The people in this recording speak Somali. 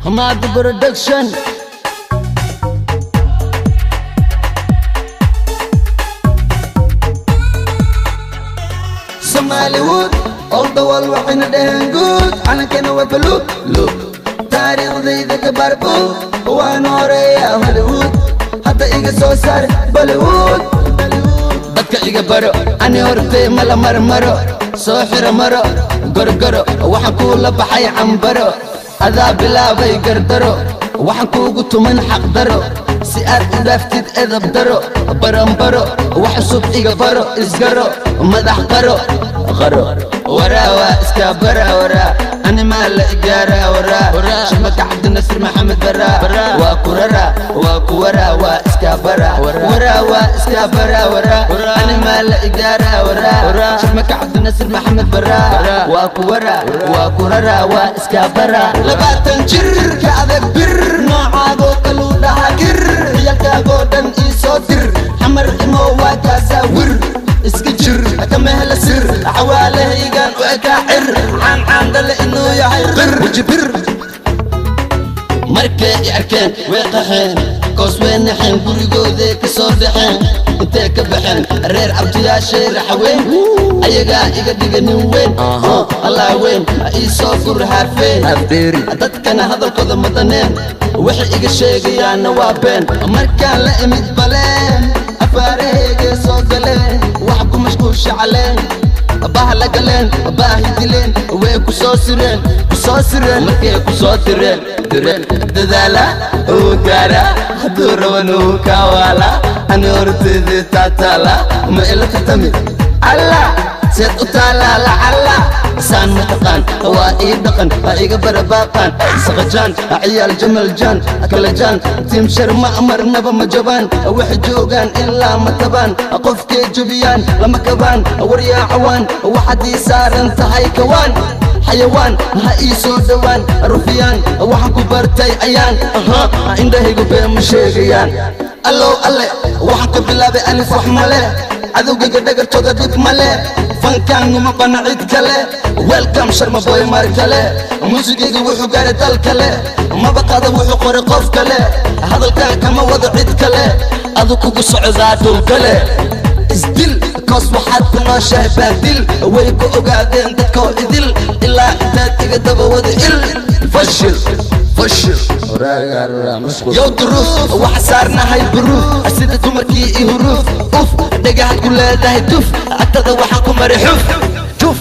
Hamad Production. Somaliwood all the world waxayna dhahan good calankana waa baluug look taariikhdayda ka barbo waan horeeya Hollywood hadda iga soo saar Bollywood dadka iga baro ani hortay mala marmaro soo xira maro gorgoro waxaan ku la baxay cambaro adaa bilaabay gardaro waxaan kuugu tuman xaq daro si aad u dhaaftid edab daro baranbaro wax cusub iga baro isgaro madax qaro qaro waraawa iska bara waraa ani maa la igaara waraa shimaka cabdinasir maxamed bara waa kurara waa kuwara waa iska bara waraawa iska bara waraa ani maa la igaara waraa shimaka cabdinasir maxamed bara waa kuwara waa kurara waa iska bara 20 jir ka adag bir noocaago kalu dhaha gir yalkaago dhan ii soo dir xamar imo waa kaasawir iska jir kama hela sir xawaalahaygan u akaacir caan dale inuu yahay qir wajibir markay i arkeen way qaxeen koos way naxeen gurigooda ka soo baxeen intee ka baxeen reer cabdiyaashay raxweyn ayagaa iga dhiganin weyn allah weyn ii soo gur haafeen dadkana hadalkooda madaneen waxay iga sheegayaanna waa been markaan la imid baleen afaarahayga soo galeen wax ku mashquulsha caleen baha la galeen baahi dileen way ku soo sireen markay ku soo direen dadaala uu gaara hadduu raban uu kawaala ani hortayda taataala ma ila tartami alla seed u taala lacala saan mataqaan waa ii dhaqan ha iga barabaaqaan saqajaan ciyaal jamal jaan kala jaan tiim sharma marnaba ma jabaan waxay joogaan ilaa ma tabaan qofkay jabiyaan lama kabaan waryaa cawaan waxaad ii saaran tahay kawaan حيوان هاي سو دوان رفيان waxaan ku bartay ayaan indhahaygu been ma sheegayaan allow alle waxaan ka bilaabay alif wax male adowgayga dhagartooda dhib male fankaan uma qana cid kale welcome sharma boy mar kale muusigayga wuxuu gaaray dal kale maba qaada wuxuu qoray qof kale hadalkaan kama wada cid kale adu kugu socdaa dhul kale isdil koos waxaad ku nooshahay baadil way ku ogaadeen dadkoo idil ilaa intaad iga daba wada il fashil yow duruuf waxa saarnahay buruuf sida dumarkii i huruuf uf dhagaxad ku leedahay tuf agtada waxaan ku mari xuf